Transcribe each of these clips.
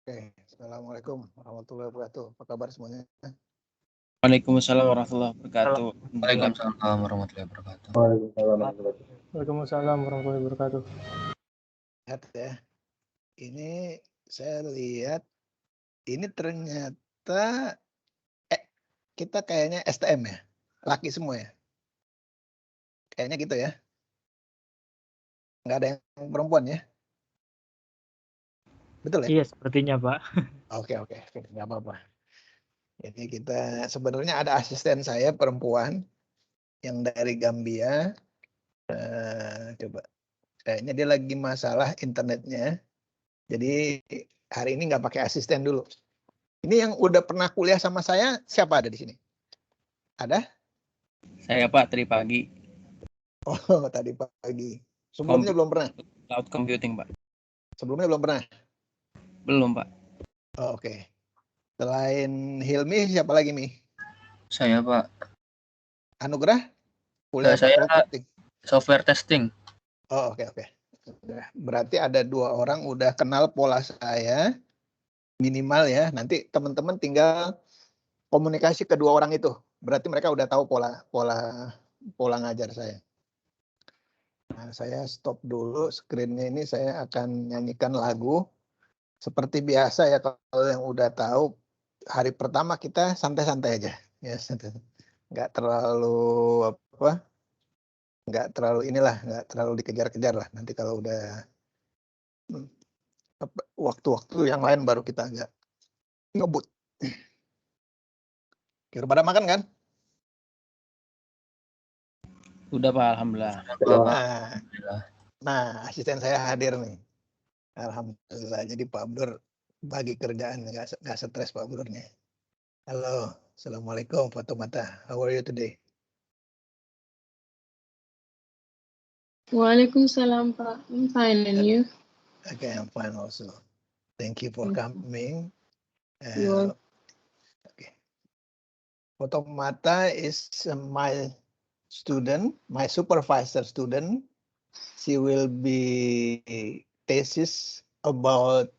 Oke, Assalamualaikum warahmatullahi wabarakatuh. Apa kabar semuanya? Waalaikumsalam warahmatullahi wabarakatuh. Waalaikumsalam warahmatullahi wabarakatuh. Waalaikumsalam warahmatullahi wabarakatuh. Lihat ya, ini saya lihat ini ternyata kita kayaknya STM ya, laki semua ya. Kayaknya gitu ya. Nggak ada yang perempuan ya. Betul ya? Iya, sepertinya Pak. Oke, nggak apa-apa. Jadi kita sebenarnya ada asisten saya perempuan yang dari Gambia. Coba, kayaknya dia lagi masalah internetnya. Jadi hari ini nggak pakai asisten dulu. Ini yang udah pernah kuliah sama saya, siapa ada di sini? Ada? Saya Pak tadi pagi. Oh, tadi pagi. Sebelumnya belum pernah? Cloud computing Pak. Sebelumnya belum pernah? Belum Pak. Oh, Oke. Selain Hilmi, siapa lagi Mi? Saya Pak. Anugerah? Kuliah Saya marketing. software testing. Oh, oke. Berarti ada 2 orang udah kenal pola saya minimal ya. Nanti teman-teman tinggal komunikasi kedua orang itu. Berarti mereka udah tahu pola ngajar saya. Nah, saya stop dulu screen-nya ini, saya akan nyanyikan lagu. Seperti biasa ya, kalau yang udah tahu, hari pertama kita santai-santai aja. Ya, nggak terlalu nggak terlalu dikejar-kejar lah. Nanti kalau udah waktu-waktu yang lain baru kita agak ngebut. Kira pada makan kan? Udah Pak, alhamdulillah. Nah, asisten saya hadir nih. Alhamdulillah. Jadi Pak Abdur bagi kerjaan, nggak stres Pak Abdurnya. Halo, Assalamualaikum Fatomata. How are you today? Waalaikumsalam Pak. I'm fine, and you? Okay, I'm fine also. Thank you for coming. You're Okay. Fatomata is my student, my supervisor student. She will be thesis about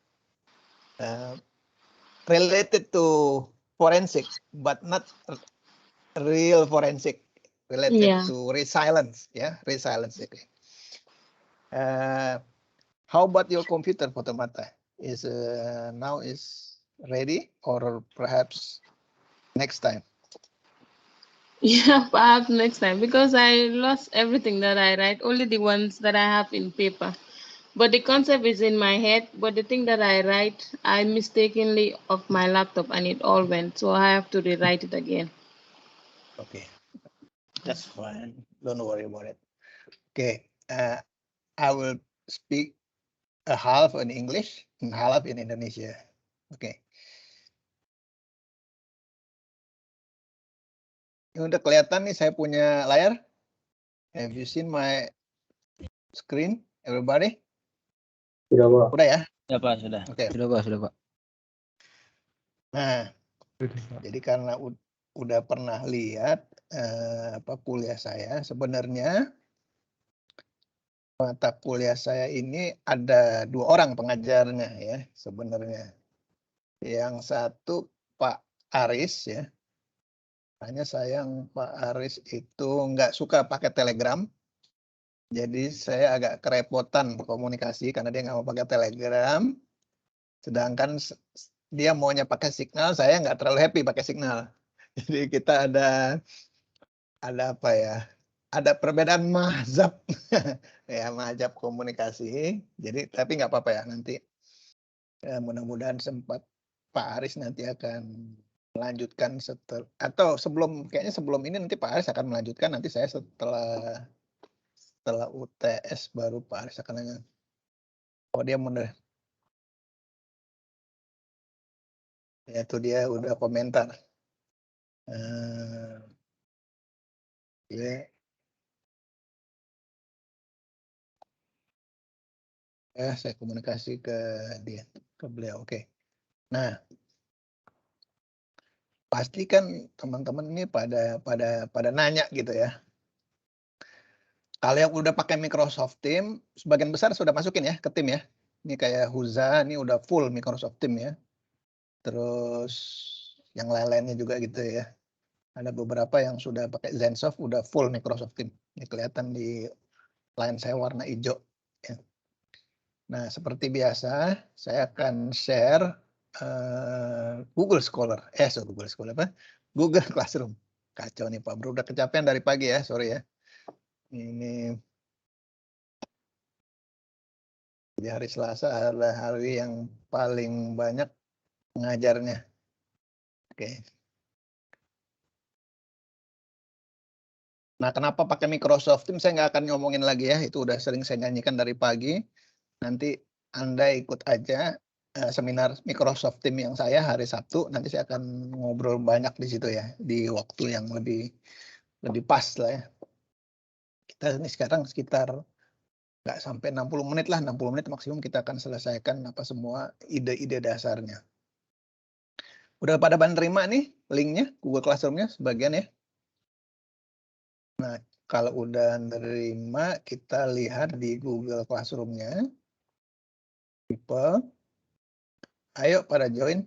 related to forensic, but not real forensic, related to resilience, resilience. Okay. How about your computer, Fatomata? Is now ready, or perhaps next time? Yeah, perhaps next time, because I lost everything that I write, only the ones that I have in paper. But the concept is in my head, but the thing that I write, I mistakenly off my laptop and it all went, so I have to rewrite it again. Okay, that's fine. Don't worry about it. Okay, I will speak a half in English and half in Indonesia. Okay. Ini udah kelihatan nih saya punya layar. Have you seen my screen, everybody? Sudah Pak. Udah ya? Ya Pak, sudah. Oke. Sudah Pak. Nah, jadi karena udah pernah lihat kuliah saya, sebenarnya mata kuliah saya ini ada 2 orang pengajarnya ya sebenarnya. Yang satu Pak Aris ya. Hanya sayang Pak Aris itu nggak suka pakai Telegram. Jadi saya agak kerepotan komunikasi karena dia nggak mau pakai Telegram. Sedangkan dia maunya pakai Signal, saya nggak terlalu happy pakai Signal. Jadi kita ada apa ya? Ada perbedaan mazhab, ya mazhab komunikasi. Jadi tapi nggak apa-apa ya nanti. Mudah-mudahan sempat Pak Aris nanti akan melanjutkan kayaknya sebelum ini nanti Pak Aris akan melanjutkan, nanti saya setelah UTS baru Pak Aris akan nanya. Oh dia bener. Ya itu dia udah komentar. Ya. Saya komunikasi ke beliau. Oke. Nah, pasti kan teman-teman ini pada nanya gitu ya. Kalau yang udah pakai Microsoft Teams, sebagian besar sudah masukin ya ke tim ya. Ini kayak Huza, ini udah full Microsoft Teams ya. Terus yang lain-lainnya juga gitu ya. Ada beberapa yang sudah pakai Zensoft udah full Microsoft Teams. Ini kelihatan di line saya warna hijau. Ya. Nah, seperti biasa, saya akan share Google Scholar. Google Scholar apa? Google Classroom. Kacau nih Pak Bro, udah kecapean dari pagi ya, sorry ya. Ini di hari Selasa adalah hari yang paling banyak mengajarnya. Oke. Nah, kenapa pakai Microsoft Teams? Saya nggak akan ngomongin lagi ya. Itu udah sering saya nyanyikan dari pagi. Nanti Anda ikut aja seminar Microsoft Teams yang saya hari Sabtu. Nanti saya akan ngobrol banyak di situ ya. Di waktu yang lebih pas lah ya. Kita ini sekarang sekitar nggak sampai 60 menit lah. 60 menit maksimum kita akan selesaikan apa semua ide-ide dasarnya. Udah pada menerima nih linknya, Google Classroom-nya sebagian ya. Nah, kalau udah nerima, kita lihat di Google Classroom-nya. People. Ayo pada join.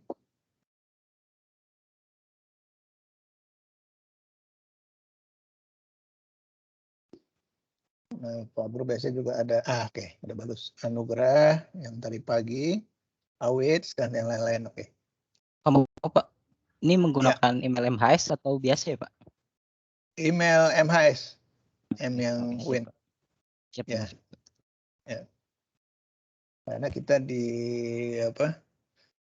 Nah, Pak Bro biasanya juga ada. Oke, udah bagus. Anugerah yang tadi pagi, Awits, dan yang lain-lain. Oke. Kamu Pak, ini menggunakan email MHS atau biasa ya Pak? Email MHS, M yang Oke, Win. Siap. Ya. Ya. Karena kita di apa?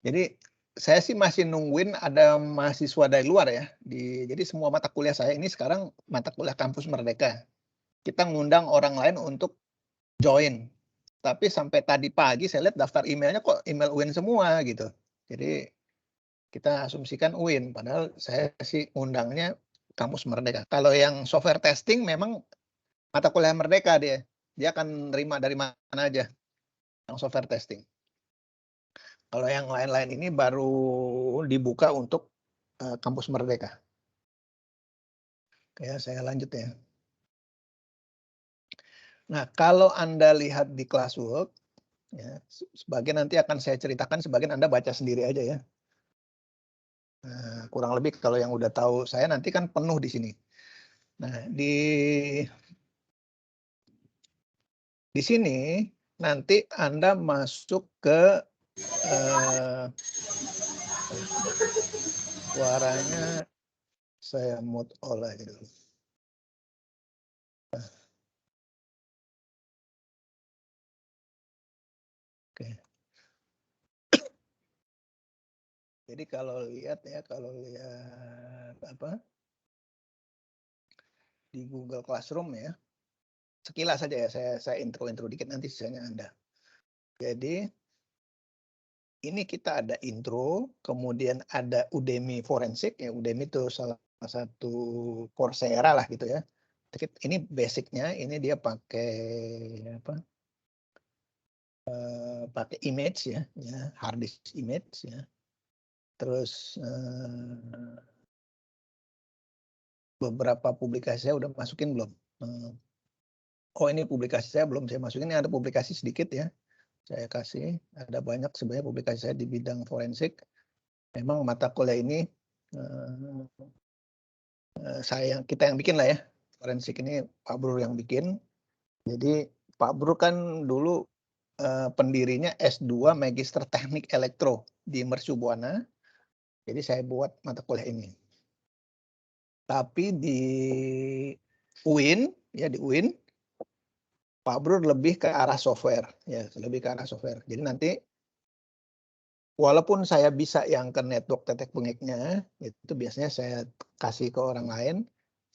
Jadi saya sih masih nungguin ada mahasiswa dari luar ya. Jadi semua mata kuliah saya ini sekarang mata kuliah Kampus Merdeka. Kita ngundang orang lain untuk join. Tapi sampai tadi pagi saya lihat daftar emailnya kok email UIN semua gitu. Jadi kita asumsikan UIN. Padahal saya sih undangnya Kampus Merdeka. Kalau yang software testing memang mata kuliah Merdeka dia. Dia akan nerima dari mana aja yang software testing. Kalau yang lain-lain ini baru dibuka untuk Kampus Merdeka. Oke, saya lanjut ya. Nah, kalau Anda lihat di Classwork, ya, sebagian nanti akan saya ceritakan, sebagian Anda baca sendiri aja ya. Nah, kurang lebih kalau yang udah tahu saya nanti kan penuh di sini. Nah, di sini nanti Anda masuk ke suaranya saya mute all aja dulu. Oke. Jadi kalau lihat apa di Google Classroom ya, sekilas saja ya saya intro dikit nanti sisanya Anda. Jadi ini kita ada intro, kemudian ada Udemy Forensik ya, Udemy itu salah satu Coursera lah gitu ya. Ini basicnya, ini dia pakai apa? Pakai image ya, hard disk image ya. Terus beberapa publikasi saya udah masukin belum? Oh ini publikasi saya belum saya masukin, ini ada publikasi sedikit ya. Saya kasih, ada banyak sebenarnya publikasi saya di bidang forensik. Memang mata kuliah ini kita yang bikin lah ya. Forensik ini Pak Bro yang bikin. Jadi Pak Bro kan dulu pendirinya S2 Magister Teknik Elektro di Mercu Buana. Jadi saya buat mata kuliah ini. Tapi di UIN, ya di UIN, Pak Bro lebih ke arah software, ya lebih ke arah software. Jadi nanti walaupun saya bisa yang ke network tetek bengeknya, itu biasanya saya kasih ke orang lain.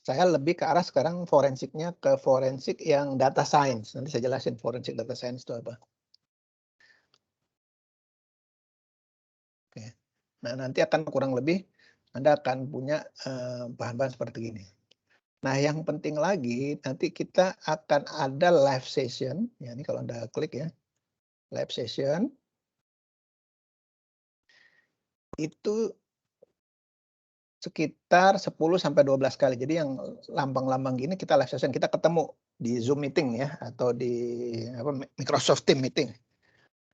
Saya lebih ke arah sekarang forensiknya ke forensik yang data science. Nanti saya jelasin forensik data science itu apa. Oke. Nah nanti akan kurang lebih Anda akan punya bahan-bahan seperti ini. Nah, yang penting lagi nanti kita akan ada live session. Ya, ini kalau Anda klik ya, live session itu sekitar 10 sampai 12 kali. Jadi yang lambang-lambang gini kita live session, kita ketemu di Zoom meeting ya atau di Microsoft Teams meeting.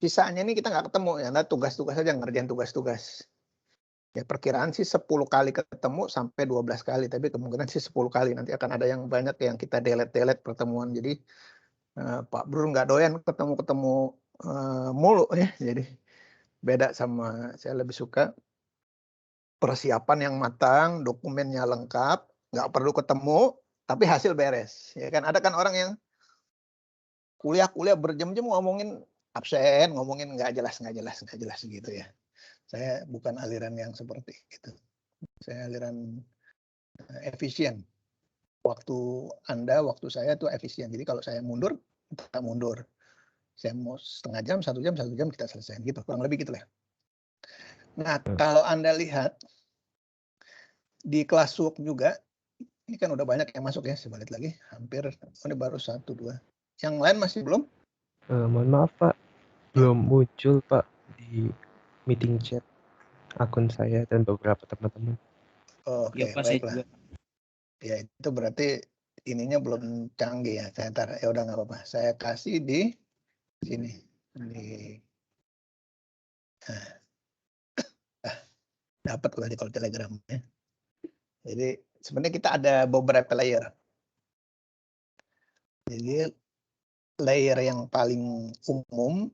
Sisanya ini kita nggak ketemu ya, nah tugas-tugas aja, ngerjain tugas-tugas. Ya perkiraan sih 10 kali ketemu sampai 12 kali, tapi kemungkinan sih 10 kali. Nanti akan ada yang banyak yang kita delete pertemuan. Jadi Pak Bro nggak doyan ketemu-ketemu mulu ya. Jadi beda sama saya, lebih suka persiapan yang matang, dokumennya lengkap, nggak perlu ketemu, tapi hasil beres. Ya kan ada kan orang yang kuliah berjam-jam ngomongin absen, ngomongin nggak jelas gitu ya. Saya bukan aliran yang seperti itu. Saya aliran efisien. Waktu Anda, waktu saya itu efisien. Jadi kalau saya mundur, kita mundur. Saya mau setengah jam, 1 jam kita selesai. Gitu, kurang lebih gitu lah. Nah, kalau Anda lihat di Classwork juga, ini kan udah banyak yang masuk ya, saya balik lagi. Hampir, ini baru 1, 2. Yang lain masih belum? Mohon maaf Pak, belum muncul Pak di meeting chat akun saya dan beberapa teman-teman. Oke, Ya, Pak, saya baiklah. juga. Ya, itu berarti ininya belum canggih ya. Saya ntar, ya udah nggak apa-apa. Saya kasih di sini. Dapat lagi kalau Telegram ya. Jadi sebenarnya kita ada beberapa layer. Jadi layer yang paling umum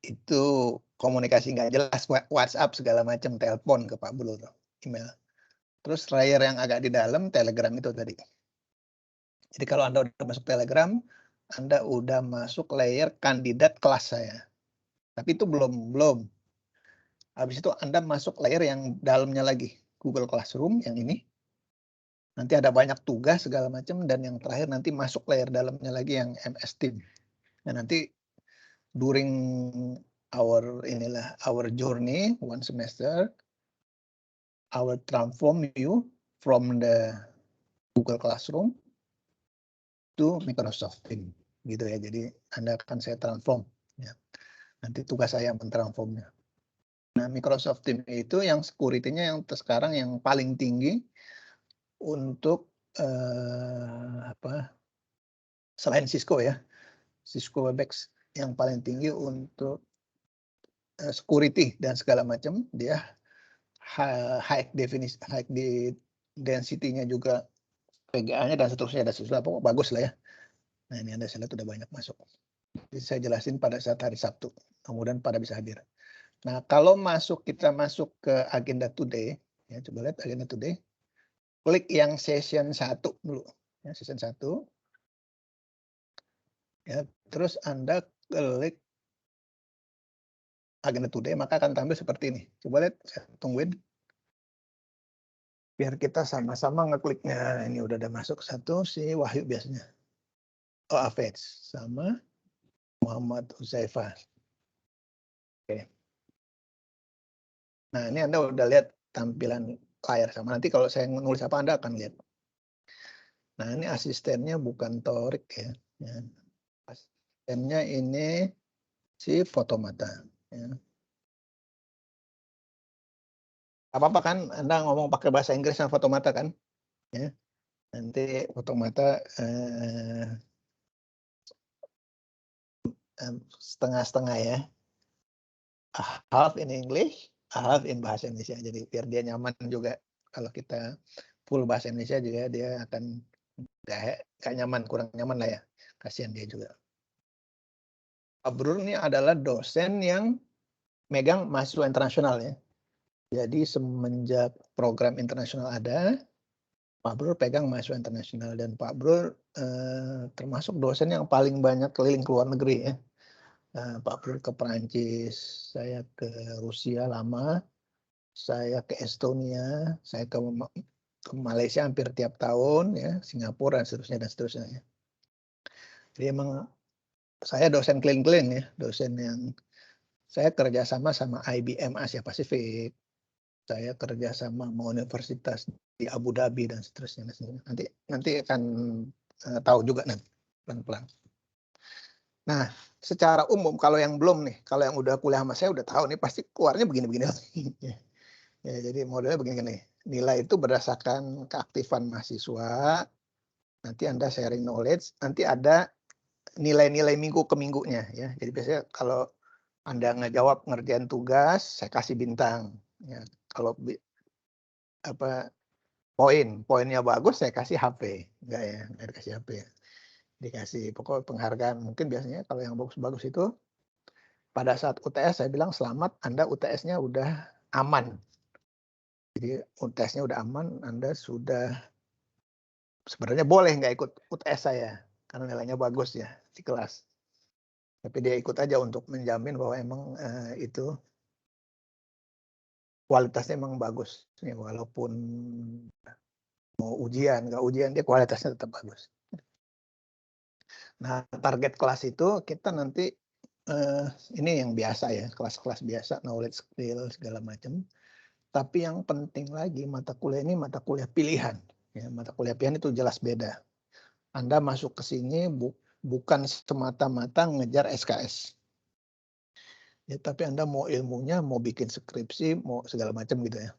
itu komunikasi nggak jelas, WhatsApp segala macam, telepon ke Pak Bro, email. Terus layer yang agak di dalam Telegram itu tadi. Jadi kalau Anda udah masuk Telegram, Anda udah masuk layer kandidat kelas saya. Tapi itu belum. Habis itu Anda masuk layer yang dalamnya lagi, Google Classroom yang ini. Nanti ada banyak tugas segala macam, dan yang terakhir nanti masuk layer dalamnya lagi yang MS Team. Nah, nanti during our journey one semester, our transform you from the Google Classroom to Microsoft Team, gitu ya. Jadi Anda akan saya transform. Ya. Nanti tugas saya mentransformnya. Nah, Microsoft Team itu yang security-nya yang sekarang yang paling tinggi untuk selain Cisco ya, Cisco Webex yang paling tinggi untuk security dan segala macam. Dia high density-nya juga, PGA-nya dan seterusnya, pokoknya bagus lah ya. Nah, ini Anda saya lihat udah banyak masuk. Jadi saya jelasin pada saat hari Sabtu, kemudian pada bisa hadir. Nah, kalau kita masuk ke agenda today, ya coba lihat agenda today. Klik yang session 1 dulu, ya, session 1. Ya, terus Anda klik agenda today, maka akan tampil seperti ini. Coba lihat, saya tungguin. Biar kita sama-sama ngekliknya. Ini udah ada masuk 1, si Wahyu biasanya. Oh, Afez sama Muhammad Uzaifah. Oke. Nah, ini Anda udah lihat tampilan layar sama. Nanti kalau saya nulis apa, Anda akan lihat. Nah, ini asistennya bukan Torik ya. Asistennya ini si Fotomata. Ya. Apa-apa kan Anda ngomong pakai bahasa Inggris sama Fotomata kan? Ya. Nanti Fotomata setengah-setengah ya. Half in English, half in bahasa Indonesia. Jadi biar dia nyaman juga. Kalau kita full bahasa Indonesia juga dia akan gak nyaman, kurang nyaman lah ya. Kasihan dia juga. Pak Brur ini adalah dosen yang megang mahasiswa internasional ya. Jadi semenjak program internasional ada, Pak Brur pegang mahasiswa internasional, dan Pak Brur termasuk dosen yang paling banyak keliling ke luar negeri ya. Pak Brur ke Perancis, saya ke Rusia lama, saya ke Estonia, saya ke Malaysia hampir tiap tahun ya, Singapura dan seterusnya. Jadi emang saya dosen keliling-keliling ya, dosen yang saya kerjasama sama IBM Asia Pasifik, saya kerjasama sama universitas di Abu Dhabi dan seterusnya. Nanti akan tahu juga nanti pelan-pelan. Nah, secara umum kalau yang belum nih, kalau yang udah kuliah sama saya udah tahu nih pasti keluarnya begini-begini. Ya, jadi modelnya begini-begini. Nilai itu berdasarkan keaktifan mahasiswa. Nanti Anda sharing knowledge, nanti ada nilai-nilai minggu ke minggunya ya. Jadi biasanya kalau Anda ngejawab ngerjain tugas, saya kasih bintang. Ya, kalau poinnya bagus, saya kasih HP. Enggak ya, enggak dikasih HP ya. Dikasih pokok penghargaan. Mungkin biasanya kalau yang bagus-bagus itu pada saat UTS saya bilang selamat, Anda UTS-nya udah aman. Jadi UTS-nya udah aman, Anda sudah sebenarnya boleh nggak ikut UTS saya karena nilainya bagus ya di kelas. Tapi dia ikut aja untuk menjamin bahwa emang itu kualitasnya emang bagus. Ya, walaupun mau ujian, nggak ujian, dia kualitasnya tetap bagus. Nah, target kelas itu kita nanti ini yang biasa ya, kelas-kelas biasa, knowledge, skill, segala macam. Tapi yang penting lagi, mata kuliah ini mata kuliah pilihan. Ya, mata kuliah pilihan itu jelas beda. Anda masuk ke sini bukan semata-mata ngejar SKS. Ya, tapi Anda mau ilmunya, mau bikin skripsi, mau segala macam gitu ya.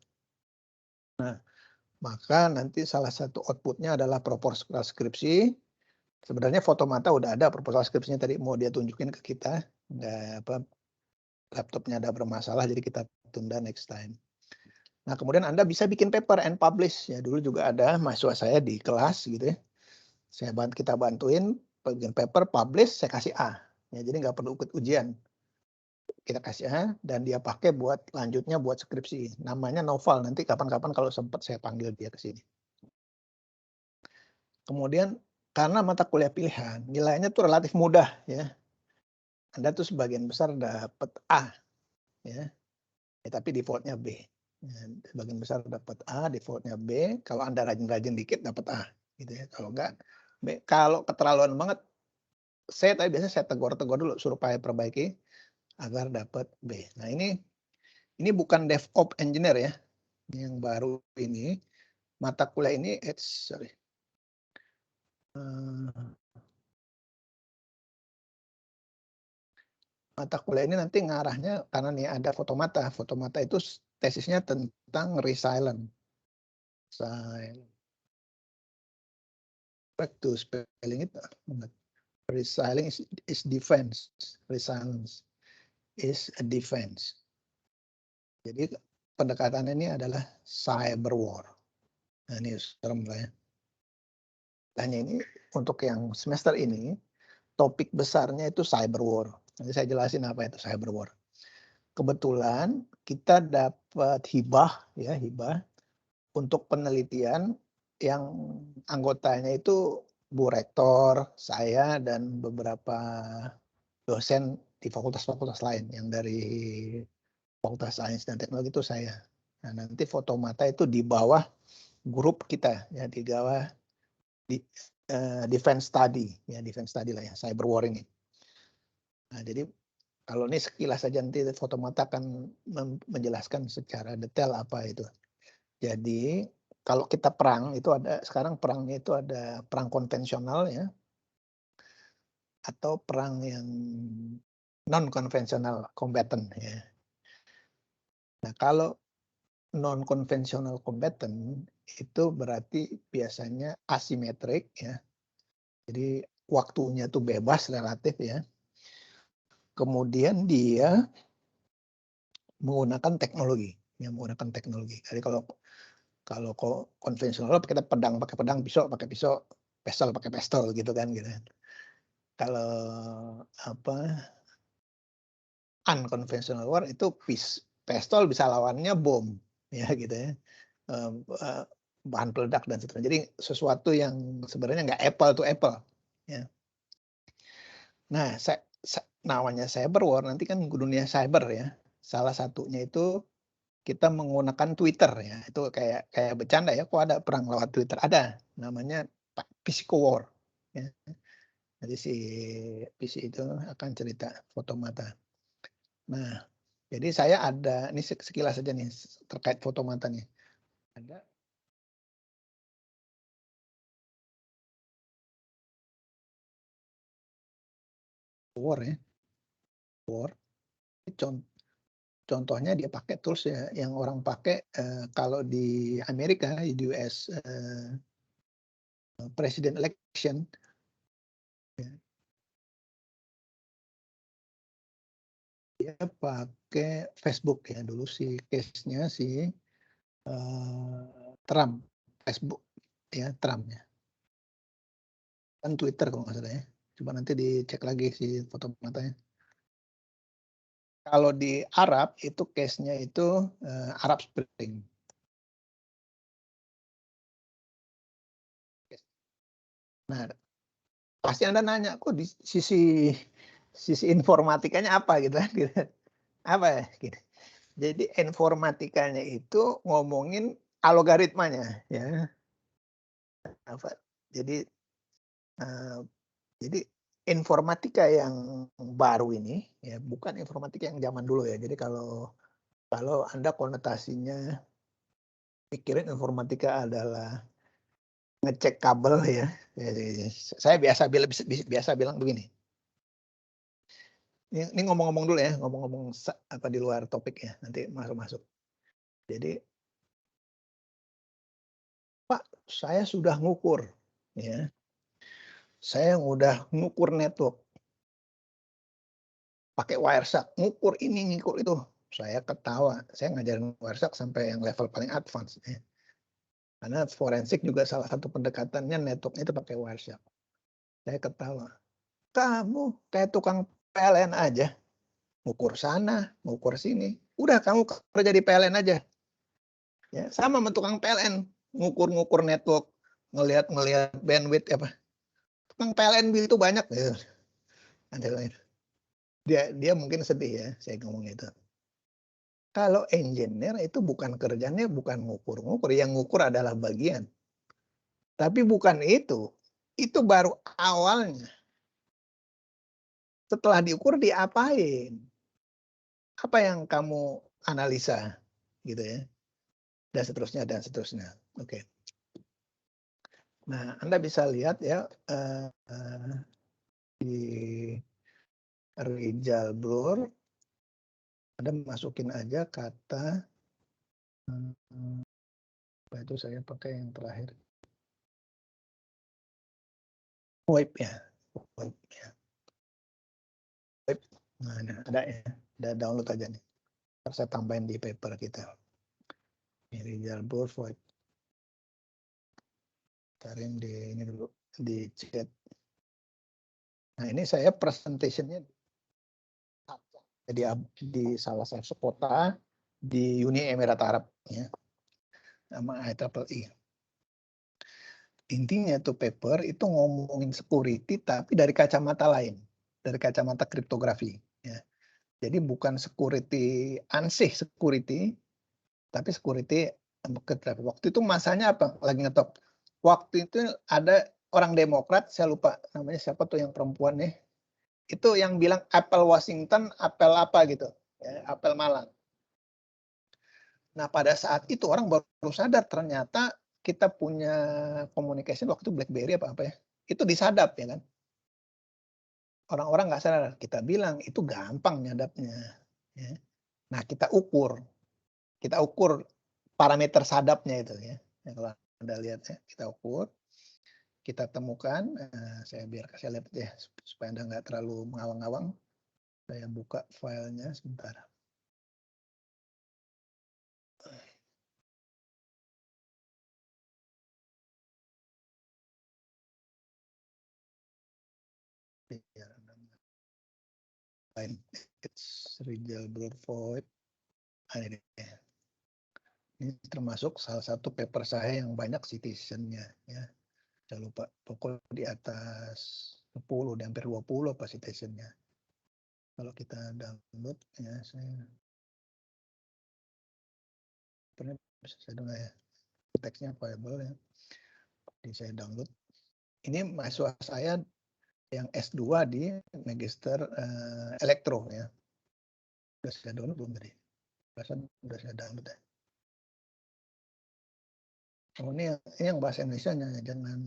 Nah, maka nanti salah satu outputnya adalah proposal skripsi. Sebenarnya foto mata udah ada proposal skripsinya tadi mau dia tunjukin ke kita. Nggak apa, laptopnya ada bermasalah, jadi kita tunda next time. Nah, kemudian Anda bisa bikin paper and publish. Ya, dulu juga ada mahasiswa saya di kelas gitu ya. Kita bantuin bikin paper, publish, saya kasih A. Ya, jadi nggak perlu ikut ujian. Kita kasih A dan dia pakai buat lanjutnya buat skripsi. Namanya Noval. Nanti kapan-kapan kalau sempat saya panggil dia ke sini. Kemudian karena mata kuliah pilihan, nilainya tuh relatif mudah ya. Anda tuh sebagian besar dapat A ya. Tapi defaultnya B. Ya, sebagian besar dapat A, defaultnya B. Kalau Anda rajin-rajin dikit dapat A gitu ya. Kalau enggak B. Kalau keterlaluan banget, tapi biasanya saya tegur-tegur dulu supaya perbaiki agar dapat B. Nah, ini bukan DevOps engineer ya. Yang baru ini mata kuliah ini mata kuliah ini nanti ngarahnya karena nih ada fotomata. Fotomata itu tesisnya tentang resilient. Back to spelling it. Resilient is defense. Resilience is a defense. Jadi pendekatannya ini adalah cyber war. Nah, ini serem lah ya. Hanya ini untuk yang semester ini topik besarnya itu cyber war. Nanti saya jelasin apa itu cyber war. Kebetulan kita dapat hibah untuk penelitian yang anggotanya itu Bu Rektor, saya dan beberapa dosen di fakultas-fakultas lain yang dari Fakultas Sains dan Teknologi itu saya. Nah, nanti fotomata itu di bawah grup kita ya, di bawah defense study lah ya, cyber war ini. Nah, jadi kalau ini sekilas saja nanti fotomata akan menjelaskan secara detail apa itu. Jadi kalau kita perang itu sekarang perangnya itu ada perang konvensional ya, atau perang yang non konvensional combatant ya. Nah, kalau non konvensional combatant itu berarti biasanya asimetrik ya. Jadi waktunya itu bebas relatif ya. Kemudian dia menggunakan teknologi, Jadi kalau konvensional kita pakai pedang, pisau pakai pisau, pistol pakai pistol gitu kan gitu. Kalau unconventional war itu pistol bisa lawannya bom ya gitu ya. Bahan peledak dan seterusnya. Jadi sesuatu yang sebenarnya nggak apple to apple ya. Nah, namanya cyber war nanti kan dunia cyber ya. Salah satunya itu kita menggunakan Twitter ya. Itu kayak bercanda ya, kok ada perang lewat Twitter? Ada, namanya Psycho War ya. Jadi si PC itu akan cerita fotomata. Nah, jadi saya ada ini sekilas saja nih terkait fotomata nih. Ada War ya. War. Contohnya dia pakai tools ya, yang orang pakai kalau di Amerika, di US President election, ya. dia pakai Facebook ya, dulu si case-nya si Trump, Facebook ya, Trump ya. Kan Twitter kalau nggak salah ya. Coba nanti dicek lagi si foto matanya. Kalau di Arab itu case-nya itu Arab Spring. Nah, pasti Anda nanya, kok di sisi informatikanya apa gitu kan? Apa ya? Gitu. Jadi informatikanya itu ngomongin algoritmanya ya. Apa? Jadi jadi informatika yang baru ini ya bukan informatika yang zaman dulu ya. Jadi kalau Anda konotasinya pikirin informatika adalah ngecek kabel ya. Saya biasa bilang begini. Ini ngomong-ngomong dulu ya, ngomong-ngomong apa di luar topik ya, nanti masuk. Jadi Pak, saya sudah ngukur ya. Saya udah ngukur network. Pakai Wireshark, ngukur ini, ngukur itu. Saya ketawa. Saya ngajarin Wireshark sampai yang level paling advance ya. Karena forensik juga salah satu pendekatannya networknya itu pakai Wireshark. Saya ketawa. Kamu kayak tukang PLN aja. Ngukur sana, ngukur sini. Udah kamu kerja di PLN aja. Ya, sama sama tukang PLN, ngukur-ngukur network, ngelihat bandwidth apa. Tukang PLN itu banyak ya. Dia mungkin sedih ya saya ngomong itu. Kalau engineer itu bukan kerjanya bukan ngukur-ngukur, yang ngukur adalah bagian. Tapi bukan itu. Itu baru awalnya. Setelah diukur diapain? Apa yang kamu analisa gitu ya. Dan seterusnya. Oke. Nah, Anda bisa lihat ya di Rijal Blur Anda masukin aja kata apa itu saya pakai yang terakhir. VoIP ya. Nah, ada ya. Ada download aja nih. Saya tambahin di paper kita. Ini Rijal Blur VoIP. Taruhin di ini dulu di chat. Nah, ini saya presentationnya jadi di salah satu kota di Uni Emirat Arab ya. Nama IEEE. Intinya tuh paper itu ngomongin security tapi dari kacamata lain, dari kacamata kriptografi ya. Jadi bukan security ansih security tapi security waktu itu masanya apa? Lagi ngetop. Waktu itu ada orang Demokrat, saya lupa namanya siapa tuh yang perempuan nih. Itu yang bilang apel Washington, apel apa gitu. Ya, apel Malang. Nah, pada saat itu orang baru sadar ternyata kita punya komunikasi waktu itu BlackBerry apa ya. Itu disadap ya kan. Orang-orang nggak sadar. Kita bilang itu gampang nyadapnya. Ya. Nah, kita ukur parameter sadapnya itu ya. Kalau Anda lihat ya, kita ukur, kita temukan. Saya lihat ya supaya Anda nggak terlalu mengawang-awang. Saya buka filenya sebentar. It's Rijal Blur VoIP. Ini termasuk salah satu paper saya yang banyak citizennya ya. Saya lupa, pokoknya di atas 10, di hampir 20 apa citizennya. Kalau kita download ya saya bisa saya dengar ya. Teksnya available ya. Jadi saya download. Ini mahasiswa saya yang S2 di Magister Elektro ya. Sudah saya download belum tadi? Sudah saya download ya. Oh, ini yang bahasa Indonesianya, jangan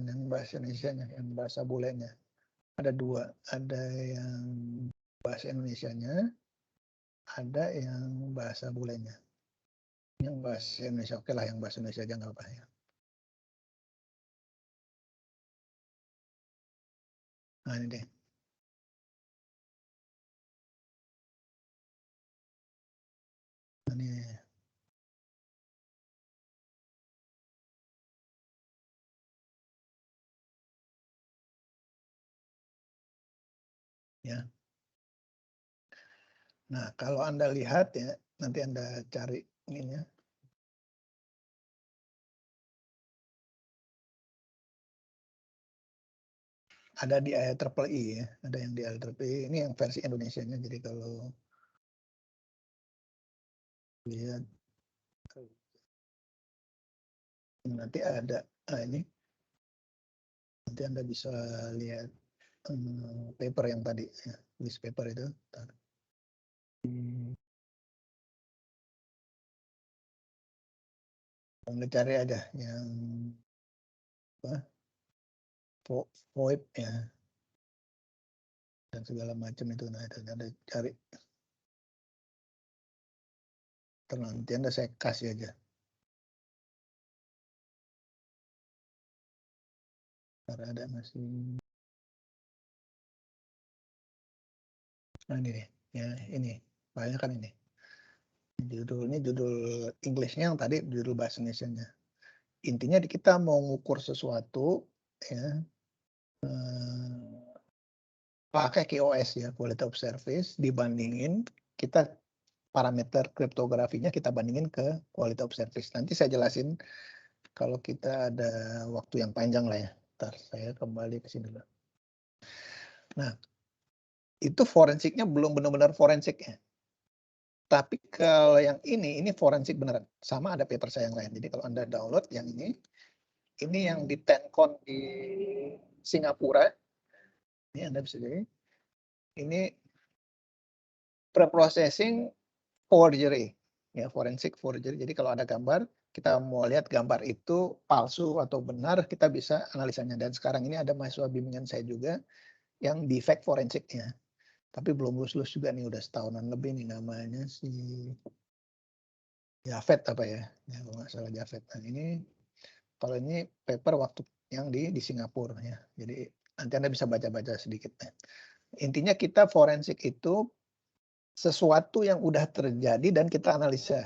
yang bahasa Indonesianya, yang bahasa bulenya. Ada dua, ada yang bahasa Indonesianya, ada yang bahasa bulenya. Yang bahasa Indonesia, oke lah yang bahasa Indonesia aja nggak apa ya. Nah ini deh. Ini. Ya. Nah, kalau Anda lihat ya, nanti Anda cari ininya. Ada di IEEE ya, ada yang di IEEE. Ini yang versi Indonesianya. Jadi kalau lihat nanti ada ini. Nanti Anda bisa lihat paper yang tadi, ya, list paper itu. Anda cari aja yang apa, VoIP ya, dan segala macam itu. Nah, itu Anda cari. Nanti Anda saya kasih aja. Karena ada masih. Nah ini nih, ya ini, banyak kan ini. Judul Englishnya yang tadi judul bahasa Indonesianya. Intinya kita mau ngukur sesuatu ya pakai QoS ya, quality of service, dibandingin kita parameter kriptografinya kita bandingin ke quality of service. Nanti saya jelasin kalau kita ada waktu yang panjang lah ya. Ntar saya kembali ke sini dulu. Nah, itu forensiknya belum benar-benar forensik ya. Tapi kalau yang ini forensik beneran. Sama ada paper saya yang lain. Jadi kalau Anda download yang ini yang di Tencon di Singapura. Ini Anda bisa jadi. Ini preprocessing forgery. Ya, forensik forgery. Jadi kalau ada gambar, kita mau lihat gambar itu palsu atau benar, kita bisa analisanya. Dan sekarang ini ada mahasiswa bimbingan saya juga yang defect forensiknya. Tapi belum lulus juga nih, udah setahunan lebih nih, namanya si Jafet apa ya, kalau nggak salah Jafet. Nah ini, kalau ini paper waktu yang di Singapura ya. Jadi nanti Anda bisa baca-baca sedikit. Intinya kita forensik itu sesuatu yang udah terjadi dan kita analisa.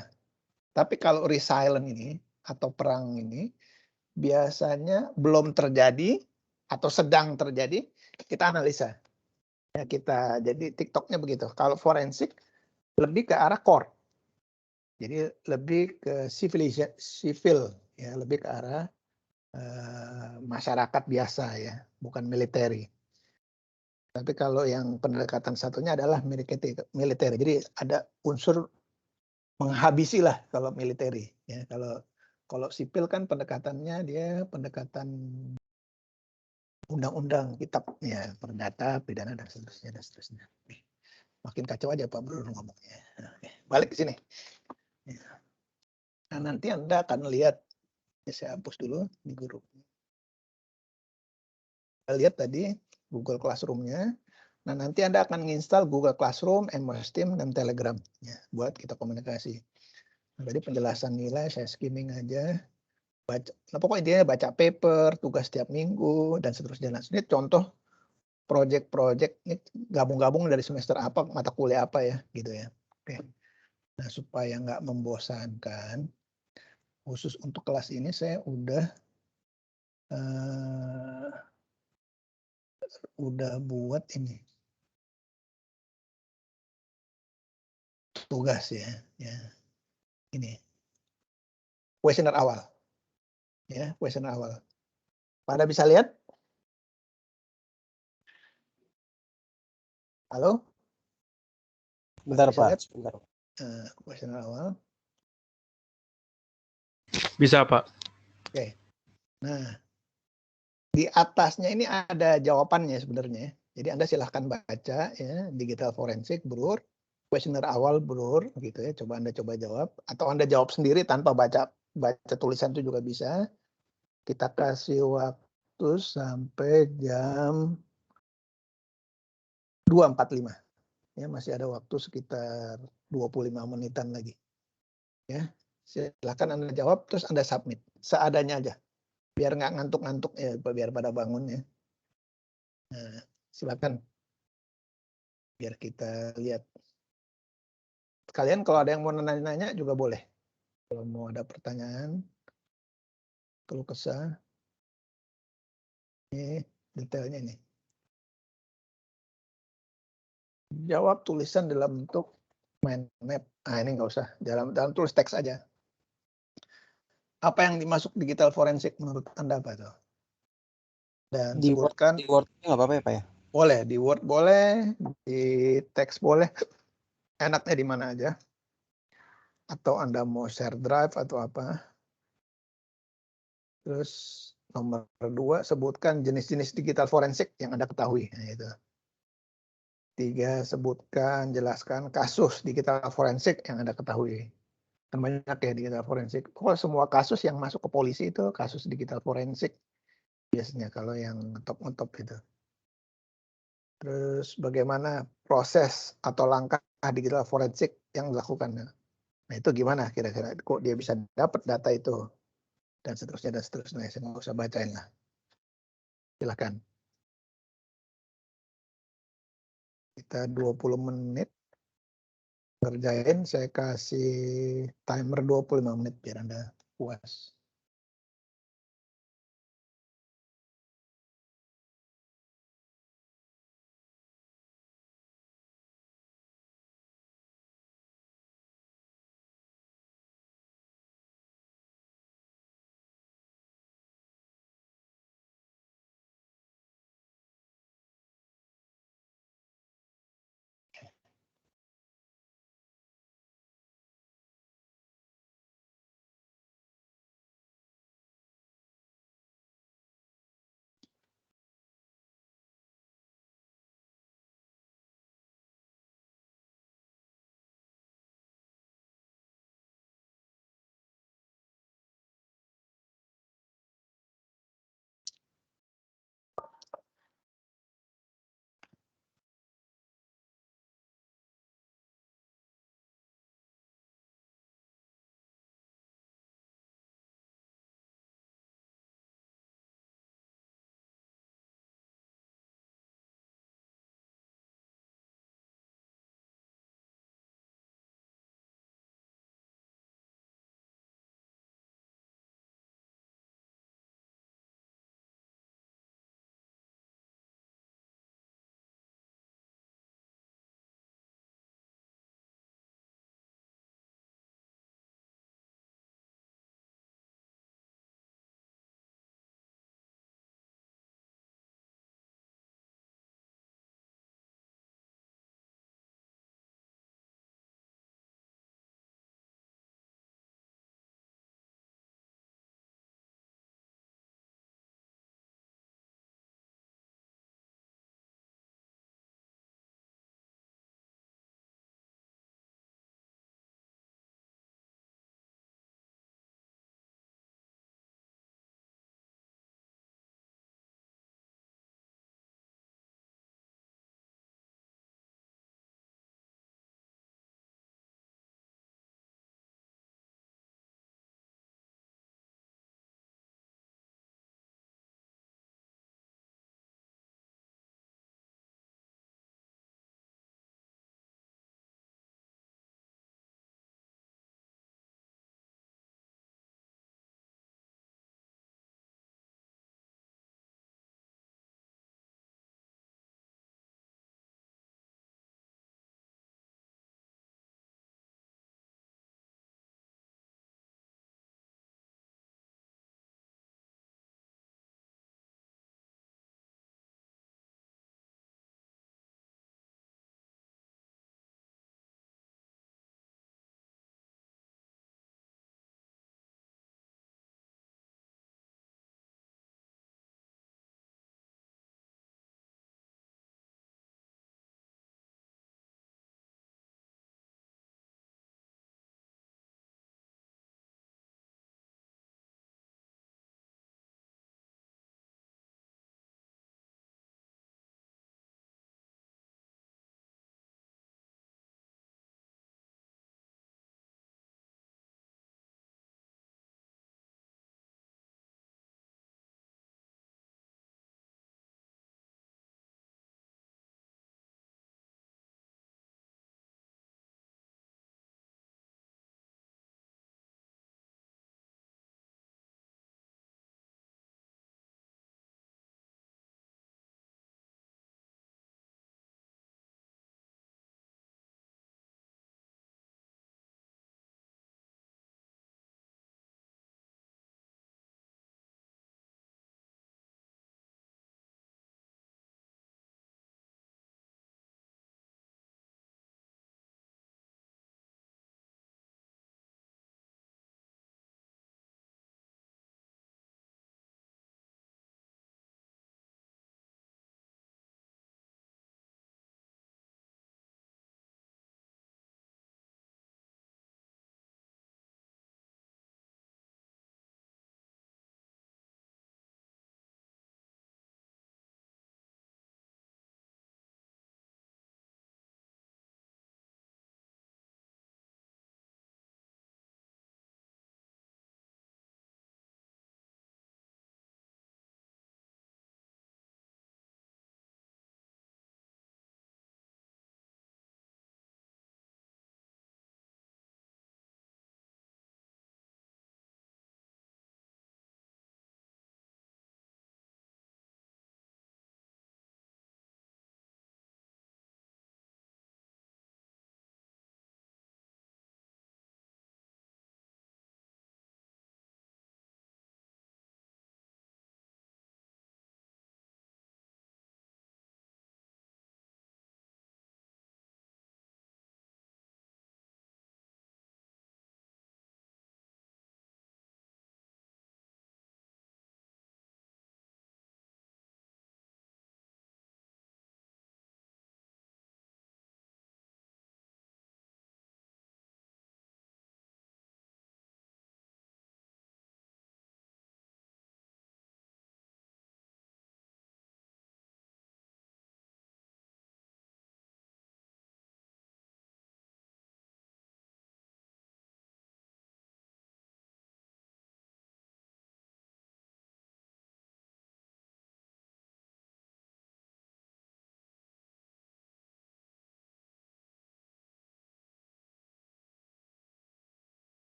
Tapi kalau resilient ini atau perang ini biasanya belum terjadi atau sedang terjadi, kita analisa. Ya, jadi TikToknya begitu. Kalau forensik lebih ke arah core. Jadi lebih ke civil ya, lebih ke arah masyarakat biasa ya, bukan militeri. Tapi kalau yang pendekatan satunya adalah militer. Jadi ada unsur menghabisi lah kalau militeri ya. Kalau sipil kan pendekatannya dia pendekatan undang-undang, kitab ya, perdata, pidana dan seterusnya. Makin kacau aja Pak Bro ngomongnya. Nah, balik ke sini. Nah, nanti Anda akan lihat, ya, saya hapus dulu di grup. Kita lihat tadi Google Classroom-nya. Nah, nanti Anda akan menginstal Google Classroom, MS Teams, dan Telegram ya, buat kita komunikasi. Nah, tadi penjelasan nilai saya skimming aja. Nah, pokoknya intinya baca paper, tugas tiap minggu, dan seterusnya. Nah, ini contoh project-project ini gabung-gabung dari semester apa, mata kuliah apa ya, gitu ya. Oke. Nah, supaya nggak membosankan, khusus untuk kelas ini saya udah buat ini tugas ya. Ini kuesioner awal. Ya, kuesioner awal. Pada bisa lihat? Halo? Bentar Pak. Bentar. Kuesioner awal. Bisa Pak. Oke. Nah, di atasnya ini ada jawabannya sebenarnya. Jadi Anda silahkan baca ya, digital forensik, Bro. Kuesioner awal, Bro, gitu ya. Coba Anda jawab atau Anda jawab sendiri tanpa baca tulisan itu juga bisa. Kita kasih waktu sampai jam 2.45. Ya, masih ada waktu sekitar 25 menitan lagi. Ya, silakan Anda jawab terus Anda submit seadanya aja. Biar nggak ngantuk-ngantuk ya, biar pada bangun ya. Nah, silakan. Biar kita lihat kalian kalau ada yang mau nanya-nanya juga boleh. Kalau mau ada pertanyaan, keluh kesah, ini detailnya ini. Jawab tulisan dalam bentuk mind map. Nah, ini nggak usah, dalam tulis teks aja. Apa yang dimasuk digital forensik menurut Anda apa itu? Dan Di Word, sebutkan, di Word nggak apa-apa ya Pak ya? boleh, di Word boleh, di teks boleh, enaknya di mana aja. Atau Anda mau share drive atau apa. Terus nomor 2, sebutkan jenis-jenis digital forensik yang Anda ketahui. Nah, itu. 3, sebutkan, jelaskan kasus digital forensik yang Anda ketahui. Kan banyak ya digital forensik. Semua kasus yang masuk ke polisi itu kasus digital forensik. Biasanya kalau yang ngetop-ngetop itu. Terus bagaimana proses atau langkah digital forensik yang dilakukan. Nah itu gimana kira-kira? Kok dia bisa dapat data itu? Dan seterusnya, dan seterusnya. Saya nggak usah bacain lah. Silakan. Kita 20 menit. Kerjain, saya kasih timer 25 menit biar Anda puas.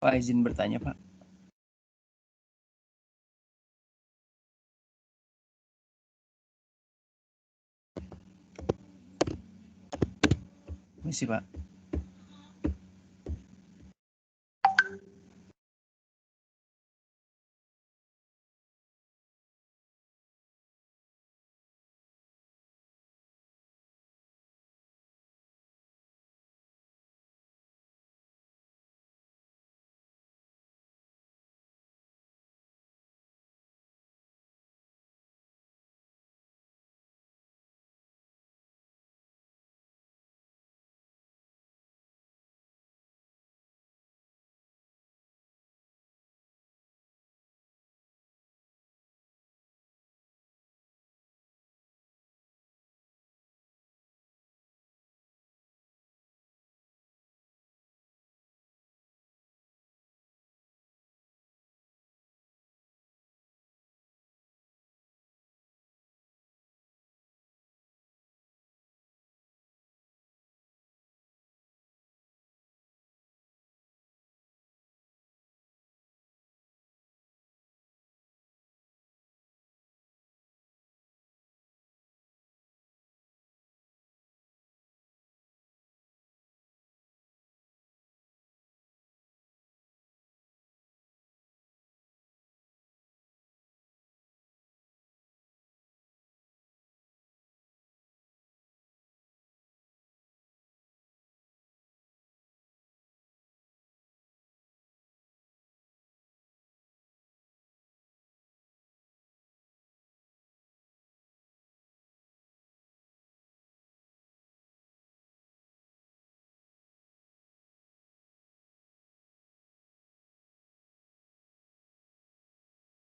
Pak izin bertanya Pak. Misi Pak.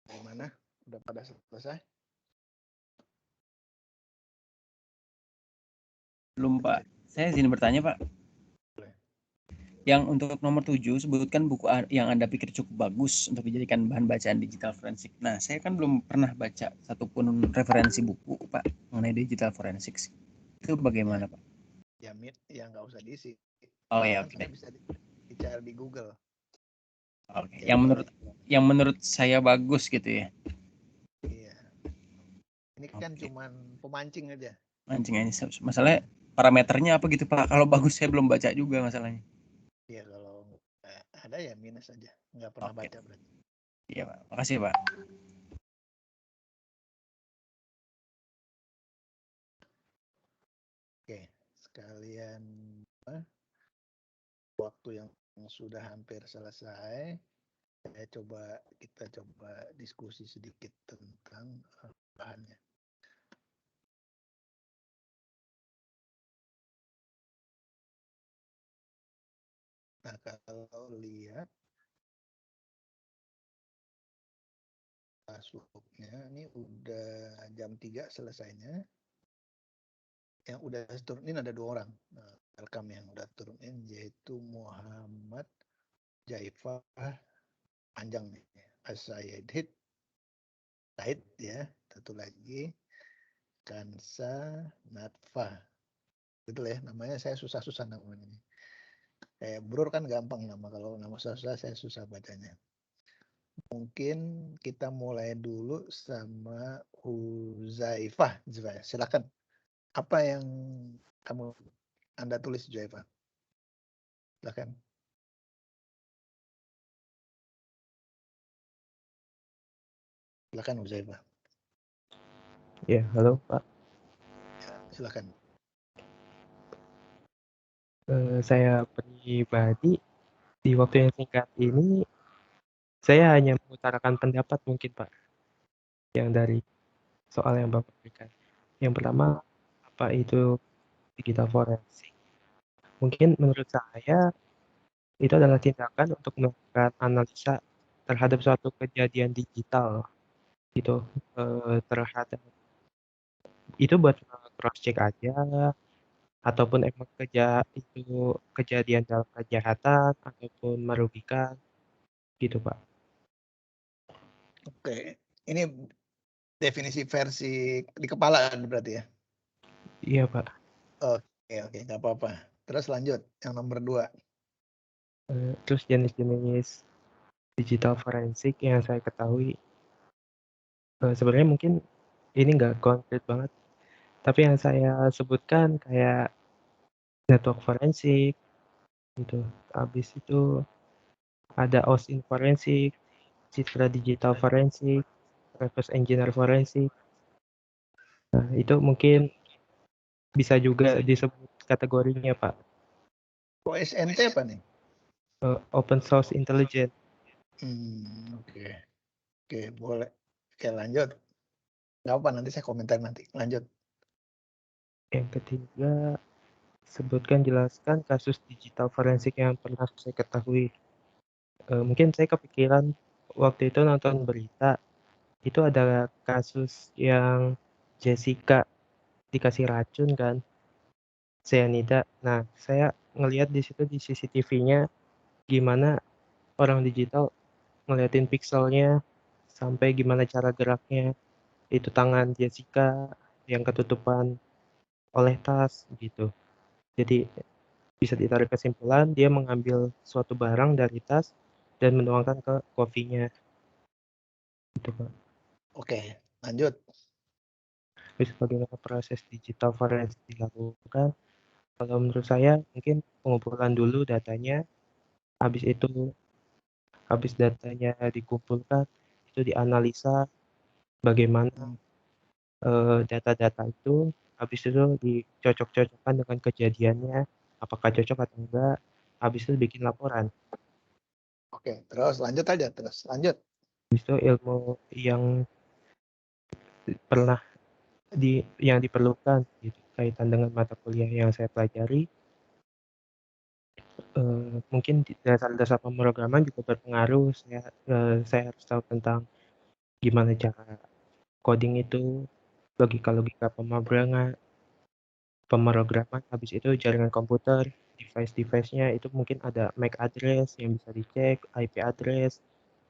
Gimana? Udah pada selesai? Belum Pak. Saya izin bertanya Pak. Yang untuk nomor 7 sebutkan buku yang Anda pikir cukup bagus untuk dijadikan bahan bacaan digital forensik. Nah, saya kan belum pernah baca satupun referensi buku Pak mengenai digital forensik. Itu bagaimana Pak? Ya, nggak usah diisi. Oh ya, Kan oke. saya bisa dicari di Google. Oke. Ya, Yang menurut saya bagus gitu ya. Iya. Ini kan cuman pemancing aja. Mancing aja. Masalahnya parameternya apa gitu Pak? Kalau bagus saya belum baca juga masalahnya. Iya, kalau ada ya minus aja. Nggak pernah baca berarti. Iya Pak. Makasih Pak. Oke, sekalian waktu yang sudah hampir selesai, kita coba diskusi sedikit tentang bahannya. Nah, kalau lihat masuknya ini udah jam 3 selesainya. Yang udah turunin ada 2 orang. Nah, rekam yang udah turunin yaitu Muhammad Jaifah, panjang nih, As-Sayyid Said ya, satu lagi Kansa Natfa. Betul ya, namanya saya susah-susah namanya ini. Kayak Brur kan gampang nama, kalau nama susah saya susah bacanya. Mungkin kita mulai dulu sama Huzaifah. Silakan. Apa yang Anda tulis, Huzaifah? Silakan. Silakan, Huzaifah. Ya, halo Pak. Ya, silakan. Saya pribadi di waktu yang singkat ini saya hanya mengutarakan pendapat mungkin Pak, yang dari soal yang Bapak berikan. Yang pertama, apa itu digital forensik? Mungkin menurut saya itu adalah tindakan untuk melakukan analisa terhadap suatu kejadian digital gitu, terhadap itu buat cross check aja, ataupun emang itu kejadian dalam kejahatan ataupun merugikan gitu Pak. Oke, ini definisi versi di kepala berarti ya? Iya Pak. Oke, nggak apa-apa. Terus lanjut, yang nomor 2. Terus jenis-jenis digital forensik yang saya ketahui, sebenarnya mungkin ini nggak konkret banget, tapi yang saya sebutkan kayak network forensik gitu. Habis itu ada OSINT forensik, citra digital forensik, reverse engineer forensik. Nah, itu mungkin bisa juga disebut kategorinya, Pak. OSNT apa nih? Open source intelligence. Oke. Oke, boleh. Oke, lanjut. Nggak apa, nanti saya komentar nanti. Lanjut. Yang ketiga, sebutkan jelaskan kasus digital forensik yang pernah saya ketahui. Mungkin saya kepikiran waktu itu nonton berita, itu ada kasus yang Jessica dikasih racun kan, cyanida. Nah, saya ngelihat di situ di CCTV-nya gimana orang digital ngeliatin pixelnya sampai gimana cara geraknya. Itu tangan Jessica yang ketutupan oleh tas gitu. Jadi bisa ditarik kesimpulan dia mengambil suatu barang dari tas dan menuangkan ke kopinya. Gitu, Pak. Oke, lanjut. Terus bagaimana proses digital forensik dilakukan? Kalau menurut saya mungkin pengumpulan dulu datanya, habis datanya dikumpulkan, itu dianalisa bagaimana data-data itu, habis itu dicocok-cocokkan dengan kejadiannya, apakah cocok atau enggak, habis itu bikin laporan. Oke, terus lanjut aja. Terus lanjut. Habis itu ilmu yang yang diperlukan gitu, kaitan dengan mata kuliah yang saya pelajari, mungkin dasar-dasar pemrograman juga berpengaruh. Saya harus tahu tentang gimana cara coding itu, logika-logika pemrograman, habis itu jaringan komputer, device-device-nya itu mungkin ada MAC address yang bisa dicek, IP address,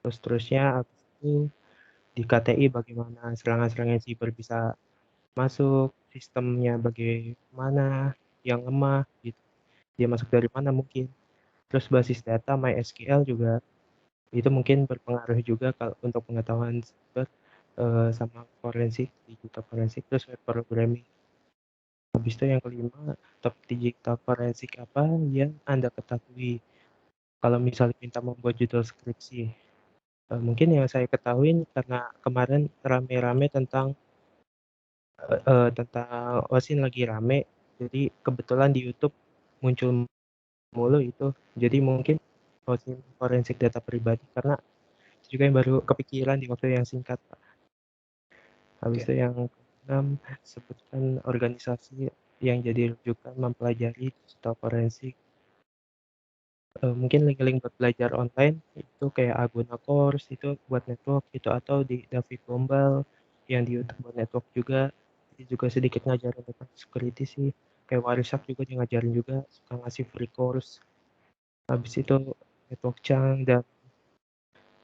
terus-terusnya. Habis itu di KTI bagaimana serangan-serangan cyber bisa masuk, sistemnya bagaimana yang lemah gitu, dia masuk dari mana mungkin. Terus basis data MySQL juga itu mungkin berpengaruh juga kalau untuk pengetahuan cyber, sama forensik, digital forensik, terus web programming. Habis itu yang kelima, top digital forensik apa yang Anda ketahui kalau misalnya minta membuat judul skripsi. Mungkin yang saya ketahui karena kemarin rame-rame tentang OSINT lagi rame, jadi kebetulan di YouTube muncul mulu itu. Jadi mungkin OSINT forensik data pribadi karena itu juga yang baru kepikiran di waktu yang singkat, Pak. Habis itu yang keenam, sebutkan organisasi yang jadi rujukan mempelajari digital forensik. Mungkin link-link buat belajar online itu kayak Aguna Course itu buat network itu, atau di David Gombal yang di YouTube buat network juga. Itu juga sedikit ngajarin tentang security sih. Kayak Warisak juga dia ngajarin juga, suka ngasih free course. Habis itu network Chang dan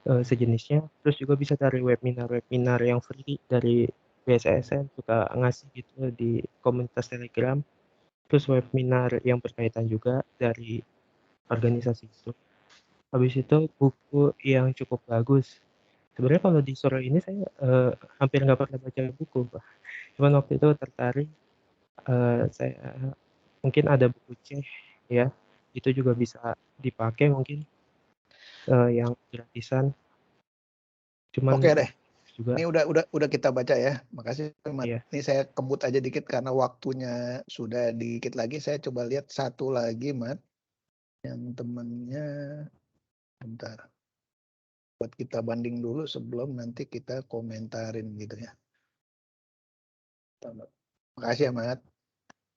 sejenisnya. Terus juga bisa dari webinar-webinar yang free dari BSSN suka ngasih gitu di komunitas Telegram. Terus webinar yang berkaitan juga dari organisasi itu. Habis itu buku yang cukup bagus. Sebenarnya kalau disuruh ini saya hampir nggak pernah baca buku, Pak. Cuman waktu itu tertarik, saya mungkin ada buku Czech ya, itu juga bisa dipakai mungkin yang gratisan. Cuman Oke deh. juga Ini udah kita baca ya. Makasih, Mat. iya. Ini saya kebut aja dikit karena waktunya sudah dikit lagi. Saya coba lihat satu lagi, Mat. Yang temennya, bentar. Buat kita banding dulu sebelum nanti kita komentarin gitu ya. Makasih ya, Mat.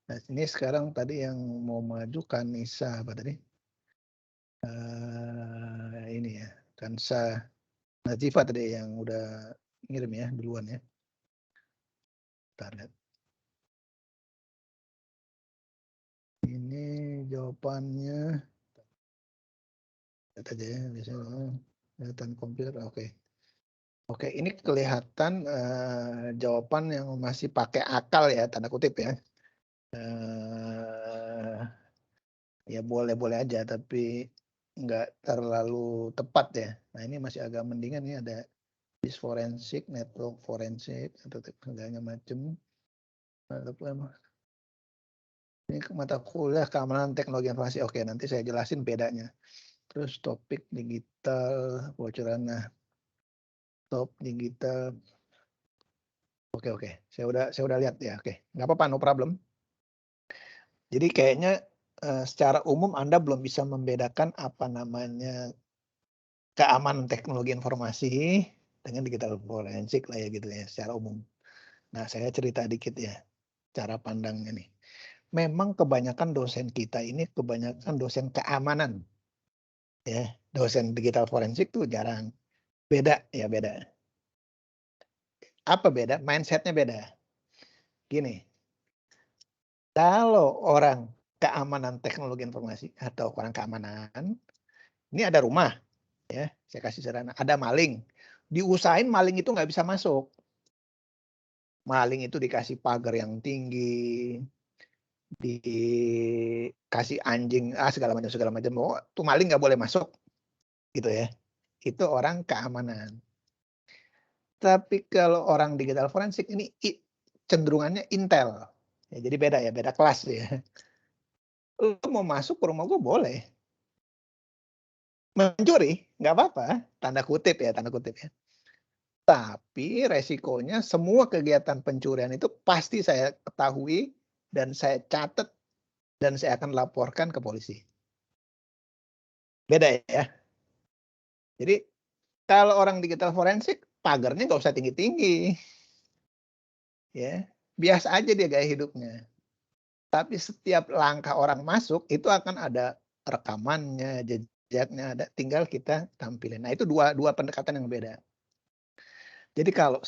Nah, ini sekarang tadi yang mau maju Kanisa apa tadi? Ini ya, Kansa Nazifa tadi yang udah ngirim ya duluan ya. Bentar, lihat. Ini jawabannya. Lihat aja ya, biasanya kelihatan komputer. Oke, ini kelihatan jawaban yang masih pakai akal ya, tanda kutip ya. Ya boleh-boleh aja, tapi nggak terlalu tepat ya. Nah ini masih agak mendingan, ini ada bis forensik, network forensik, atau segala macam. Ini mata kuliah keamanan teknologi informasi. Oke, nanti saya jelasin bedanya. Terus topik digital, bocoran. Nah, top digital. Oke. Saya udah lihat ya. Oke, nggak apa-apa, no problem. Jadi kayaknya secara umum Anda belum bisa membedakan apa namanya keamanan teknologi informasi dengan digital forensik lah ya gitu ya secara umum. Nah, saya cerita dikit ya cara pandangnya nih. Memang kebanyakan dosen kita ini kebanyakan dosen keamanan. Ya, dosen digital forensik tuh jarang. Beda ya, beda. Apa beda? Mindsetnya beda. Gini, kalau orang keamanan teknologi informasi atau orang keamanan, ini ada rumah, ya, saya kasih sederhana, ada maling, diusahain maling itu nggak bisa masuk. Maling itu dikasih pagar yang tinggi, dikasih anjing, segala macam. Oh, tuh maling nggak boleh masuk, gitu ya. Itu orang keamanan. Tapi kalau orang digital forensik ini cenderungannya intel. Ya, jadi beda ya, beda kelas ya. Lu mau masuk ke rumah gue boleh. Mencuri, nggak apa-apa. Tanda kutip ya. Tapi resikonya semua kegiatan pencurian itu pasti saya ketahui dan saya catat dan saya akan laporkan ke polisi. Beda ya. Jadi kalau orang digital forensik, pagarnya nggak usah tinggi-tinggi. Ya, biasa aja dia gaya hidupnya. Tapi setiap langkah orang masuk itu akan ada rekamannya, jejaknya ada, tinggal kita tampilin. Nah, itu dua pendekatan yang beda. Jadi kalau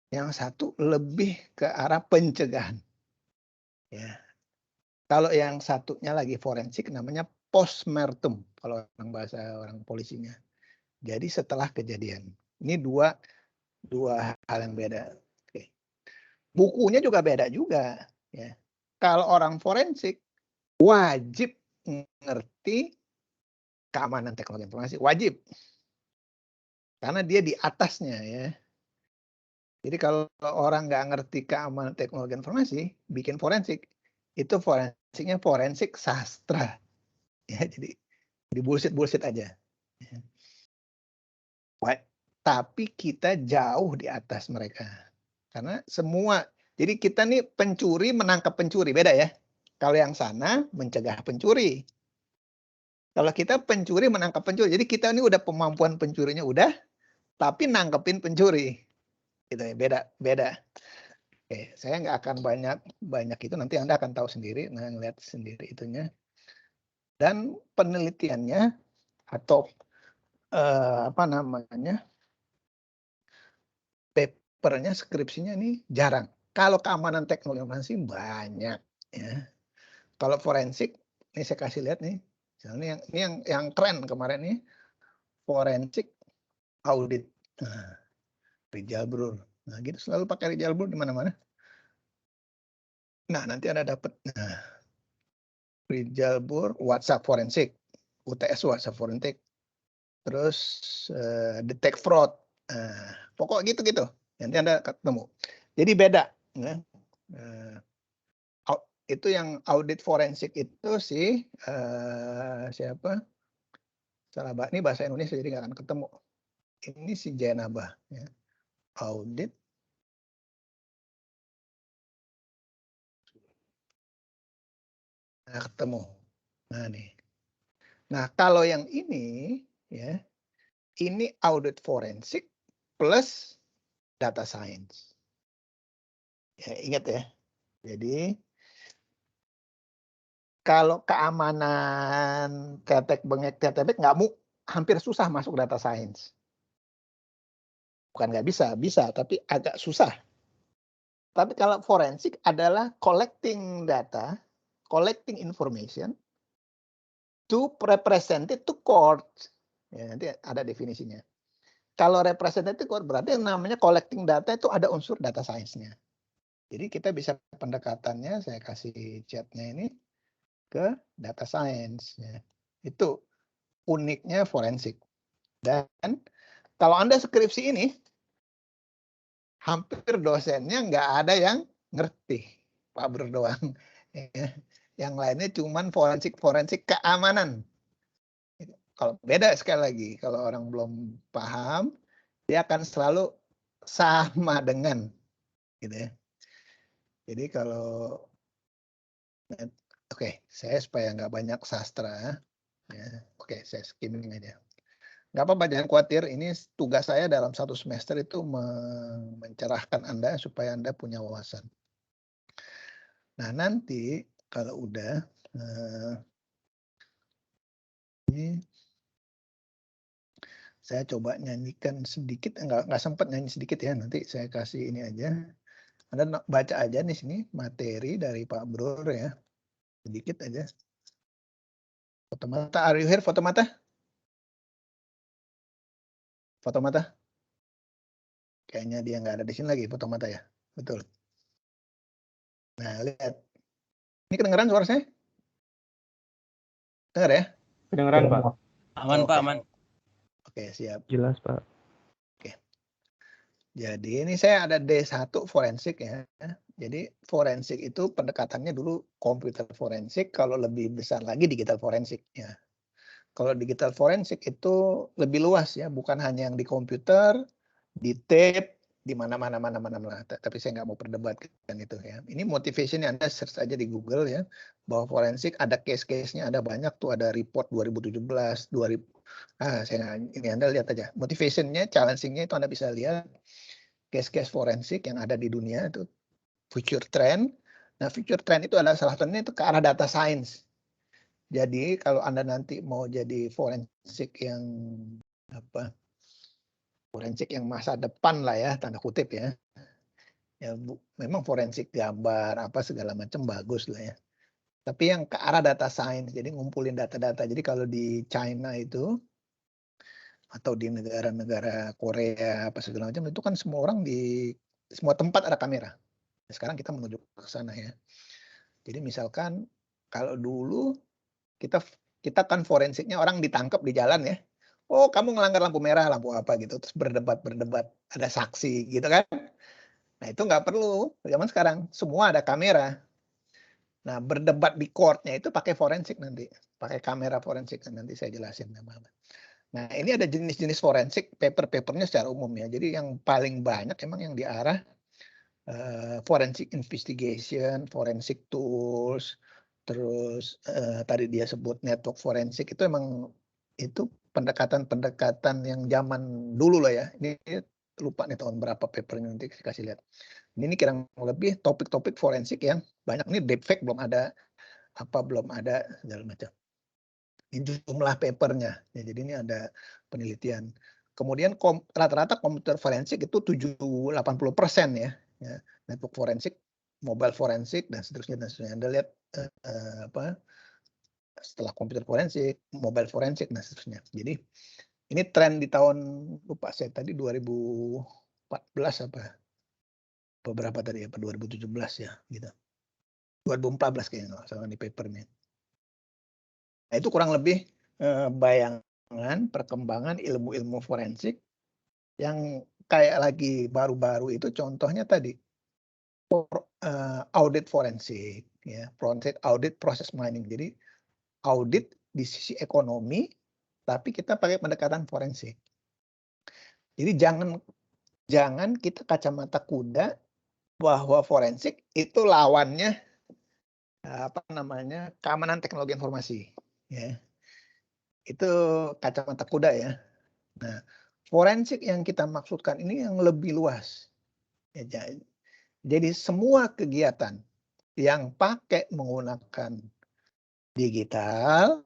yang satu lebih ke arah pencegahan. Ya. Kalau yang satunya lagi forensik namanya postmortem kalau orang bahasa orang polisinya. Jadi setelah kejadian. Ini dua hal yang beda. Oke. Bukunya juga beda juga. Ya. Kalau orang forensik wajib ngerti keamanan teknologi informasi, wajib. Karena dia di atasnya ya. Jadi kalau orang nggak ngerti keamanan teknologi informasi, bikin forensik, itu forensiknya forensik sastra. Ya, jadi bullshit aja. Tapi kita jauh di atas mereka. Karena semua, jadi kita nih pencuri menangkap pencuri, beda ya. Kalau yang sana mencegah pencuri. Kalau kita pencuri menangkap pencuri, jadi kita ini udah kemampuan pencurinya udah, tapi nangkepin pencuri. Gitu ya, beda. Oke, saya nggak akan banyak itu, nanti Anda akan tahu sendiri, ngeliat sendiri itunya. Dan penelitiannya atau papernya, skripsinya ini jarang. Kalau keamanan teknologi informasi banyak ya. Kalau forensik, ini saya kasih lihat nih. Misalnya yang keren kemarin nih, forensik audit. Nah, Rijal Brur. Nah, gitu selalu pakai Rijal Brur di mana-mana. Nah, nanti Anda dapat Rijal Brur WhatsApp forensik, UTS WhatsApp forensik. Terus detect fraud. Pokok gitu-gitu. Nanti Anda ketemu. Jadi beda. Ya. Itu yang audit forensik itu sih siapa? Salah ini bahasa Indonesia jadi nggak akan ketemu. Ini si Jenabah. Ya. Audit. Nah, ketemu. Nah nih. Nah kalau yang ini ya, ini audit forensik plus data science. Ya, ingat ya. Jadi kalau keamanan ketek bengek nggak hampir susah masuk data science. Bukan nggak bisa, tapi agak susah. Tapi kalau forensik adalah collecting data, collecting information to represent it to court. Ya, nanti ada definisinya. Kalau representative court berarti yang namanya collecting data itu ada unsur data science-nya. Jadi kita bisa pendekatannya, saya kasih chatnya ini ke data science. Ya. Itu uniknya forensik. Dan kalau Anda skripsi ini, hampir dosennya nggak ada yang ngerti, Pak Bro doang. Ya. Yang lainnya cuman forensik keamanan. Kalau beda sekali lagi, kalau orang belum paham, dia akan selalu sama dengan, gitu ya. Jadi kalau, oke, saya supaya nggak banyak sastra, ya, oke, saya skimming aja. Nggak apa-apa, jangan khawatir. Ini tugas saya dalam 1 semester itu mencerahkan Anda supaya Anda punya wawasan. Nah, nanti kalau udah, ini saya coba nyanyikan sedikit, nggak sempat nyanyi sedikit ya, nanti saya kasih ini aja. Anda baca aja di sini materi dari Pak Brur ya, sedikit aja. Foto mata, are you here? Foto mata? Foto mata? Kayaknya dia nggak ada di sini lagi, foto mata ya, betul. Nah, lihat. Ini kedengeran suara saya? Dengar ya? Kedengeran, Pak. Aman, Pak, aman. Oke, siap. Jelas, Pak. Jadi ini saya ada D1 forensik ya. Jadi forensik itu pendekatannya dulu komputer forensik, kalau lebih besar lagi digital forensik ya. Kalau digital forensik itu lebih luas ya, bukan hanya yang di komputer, di tape, di mana-mana. Tapi saya nggak mau perdebatkan itu ya. Ini motivationnya Anda search aja di Google ya, bahwa forensik ada case-case-nya, ada banyak tuh, ada report 2017, 2000. Ini Anda lihat aja. Motivationnya, challenging-nya itu Anda bisa lihat. Case-case forensik yang ada di dunia itu future trend. Nah, future trend itu adalah salah satunya itu ke arah data science. Jadi kalau Anda nanti mau jadi forensik yang forensik yang masa depan lah ya, tanda kutip ya. Ya memang forensik gambar apa segala macam bagus lah ya. Tapi yang ke arah data science, jadi ngumpulin data-data. Jadi kalau di China itu atau di negara-negara Korea apa segala macam itu kan semua orang di semua tempat ada kamera. Sekarang kita menuju ke sana ya. Jadi misalkan kalau dulu kita kan forensiknya orang ditangkap di jalan ya. Oh, kamu ngelanggar lampu merah, lampu apa gitu, terus berdebat, ada saksi gitu kan. Nah, itu nggak perlu. Zaman sekarang semua ada kamera. Nah, berdebat di court-nya itu pakai forensik nanti, pakai kamera forensik, nanti saya jelasin. Nah, ini ada jenis-jenis forensik, paper-papernya secara umum ya. Jadi yang paling banyak emang yang di arah forensic investigation, forensic tools, terus tadi dia sebut network forensik, itu emang itu pendekatan-pendekatan yang zaman dulu lah ya. Ini lupa nih tahun berapa papernya, nanti saya kasih lihat. Ini kurang lebih topik-topik forensik yang banyak. Ini deepfake belum ada, belum ada segala macam. Ini jumlah papernya. Ya, jadi ini ada penelitian. Kemudian rata-rata komputer forensik itu 80% ya. Ya, network forensik, mobile forensik dan seterusnya. Anda lihat setelah komputer forensik, mobile forensik dan seterusnya. Jadi ini tren di tahun lupa saya tadi 2014 apa beberapa tadi apa 2017 ya gitu. 2014 kayaknya salah di papernya. Nah, itu kurang lebih bayangan perkembangan ilmu-ilmu forensik yang kayak lagi baru-baru itu, contohnya tadi audit forensik ya, forensic audit process mining. Jadi audit di sisi ekonomi tapi kita pakai pendekatan forensik. Jadi jangan kita kacamata kuda bahwa forensik itu lawannya keamanan teknologi informasi ya. Itu kacamata kuda ya. Nah, forensik yang kita maksudkan ini yang lebih luas. Ya, jadi semua kegiatan yang pakai menggunakan digital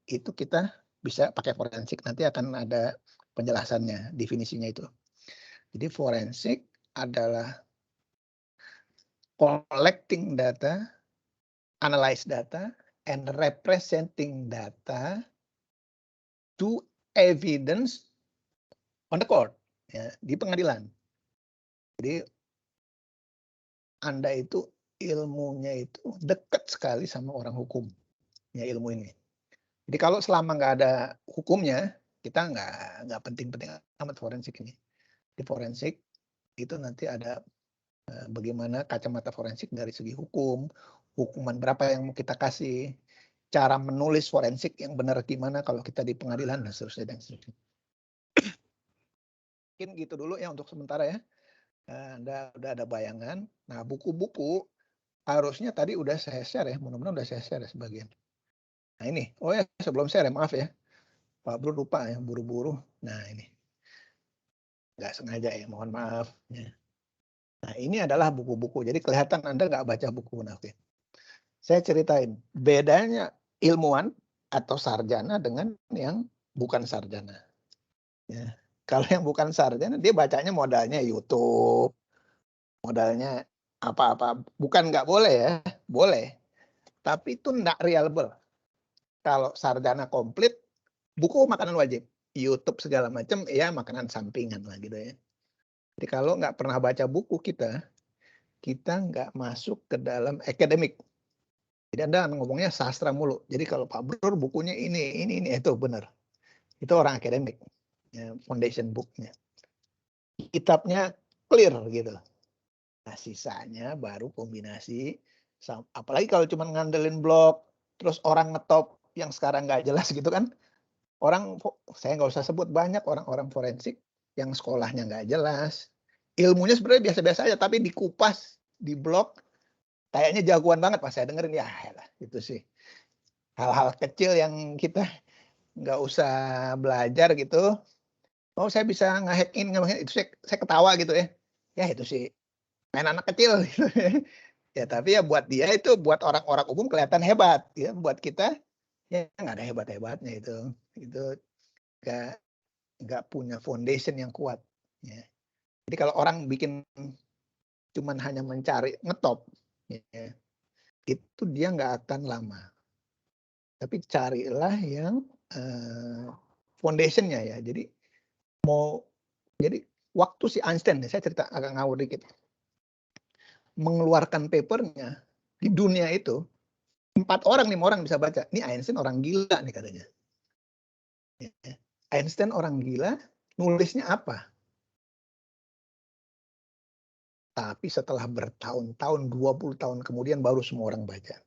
itu kita bisa pakai forensik. Nanti akan ada penjelasannya, definisinya itu. Jadi forensik adalah collecting data, analyze data, and representing data to evidence on the court, ya, di pengadilan. Jadi Anda itu ilmunya itu dekat sekali sama orang hukum, ya ilmu ini. Jadi kalau selama nggak ada hukumnya, kita nggak penting-penting amat forensik ini. Di forensik itu nanti ada bagaimana kacamata forensik dari segi hukum, hukuman berapa yang mau kita kasih, cara menulis forensik yang benar gimana kalau kita di pengadilan dan seterusnya. Mungkin gitu dulu ya untuk sementara ya. Anda udah ada bayangan. Nah, buku-buku harusnya tadi udah saya share ya, mudah-mudahan udah saya share ya sebagian. Nah ini, oh ya sebelum share ya, maaf ya, Pak Bro lupa ya, buru-buru. Nah ini, nggak sengaja ya, mohon maaf. Ya. Nah ini adalah buku-buku, jadi kelihatan Anda nggak baca buku Munafik. Saya ceritain, bedanya ilmuwan atau sarjana dengan yang bukan sarjana. Ya. Kalau yang bukan sarjana, dia bacanya modalnya YouTube, modalnya apa-apa. Bukan nggak boleh ya, boleh. Tapi itu nggak reliable. Kalau sarjana komplit, buku makanan wajib. YouTube segala macam, ya makanan sampingan lah gitu ya. Jadi kalau nggak pernah baca buku kita nggak masuk ke dalam akademik. Jadi Anda ngomongnya sastra mulu. Jadi kalau Pak Bro bukunya ini, itu benar. Itu orang akademik. Ya, foundation booknya. Kitabnya clear gitu. Nah sisanya baru kombinasi. Apalagi kalau cuma ngandelin blog, terus orang ngetop yang sekarang nggak jelas gitu kan. Orang, saya nggak usah sebut banyak orang-orang forensik yang sekolahnya nggak jelas. Ilmunya sebenarnya biasa-biasa aja, tapi dikupas, di blog, kayaknya jagoan banget pas saya dengerin. Ya lah, itu sih. Hal-hal kecil yang kita nggak usah belajar gitu. Oh saya bisa nge-hack in, itu saya ketawa gitu ya. Ya itu sih, main anak kecil. Gitu. Ya tapi ya buat dia itu, buat orang-orang umum kelihatan hebat. Ya, buat kita, ya nggak ada hebat-hebatnya itu nggak punya foundation yang kuat. Ya. Jadi kalau orang bikin cuman hanya mencari ngetop, ya, itu dia nggak akan lama. Tapi carilah yang foundationnya ya. Jadi waktu si Einstein, saya cerita agak ngawur dikit, mengeluarkan papernya di dunia itu 4 orang, 5 orang bisa baca. Ini Einstein orang gila nih katanya. Einstein orang gila, nulisnya apa? Tapi setelah bertahun-tahun, 20 tahun kemudian baru semua orang baca.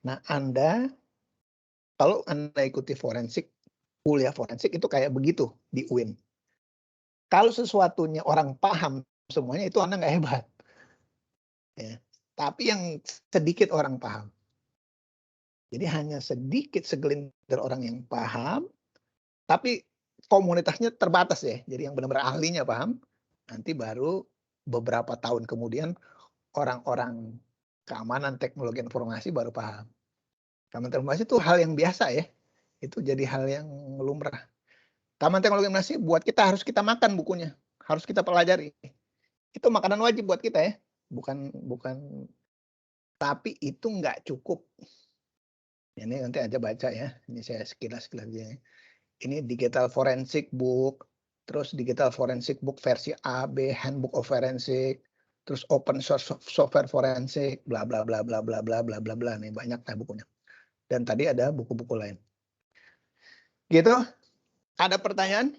Nah Anda, kalau Anda ikuti forensik, kuliah forensik itu kayak begitu di UIN. Kalau sesuatunya orang paham semuanya, itu Anda nggak hebat. Ya. Tapi yang sedikit orang paham. Jadi hanya sedikit segelintir orang yang paham, tapi komunitasnya terbatas ya. Jadi yang benar-benar ahlinya paham, nanti baru beberapa tahun kemudian orang-orang keamanan teknologi informasi baru paham. Keamanan teknologi itu hal yang biasa ya. Itu jadi hal yang lumrah. Keamanan teknologi informasi buat kita harus kita makan bukunya, harus kita pelajari. Itu makanan wajib buat kita ya. Bukan tapi itu nggak cukup. Ini nanti aja baca ya. Ini saya sekilas aja. Ini digital forensic book, terus digital forensic book versi A, B, handbook of forensic, terus open source software forensic, bla bla bla bla bla bla bla bla bla. Nih banyak lah bukunya. Dan tadi ada buku-buku lain. Gitu. Ada pertanyaan?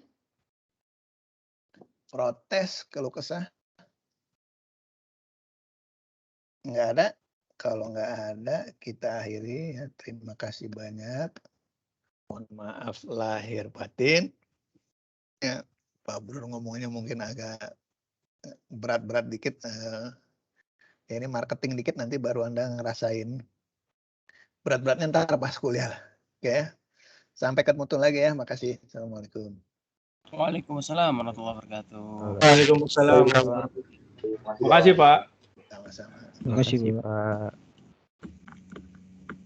Protes, keluh kesah? Nggak ada. Kalau nggak ada, kita akhiri. Ya. Terima kasih banyak. Mohon maaf lahir batin. Ya, Pak Bro ngomongnya mungkin agak berat-berat dikit. Ya ini marketing dikit, nanti baru Anda ngerasain berat-beratnya ntar pas kuliah. Oke. Sampai ketemu lagi ya. Makasih. Assalamualaikum. Waalaikumsalam warahmatullahi wabarakatuh. Waalaikumsalam. Terima kasih Pak. Sama-sama. Terima kasih, Pak.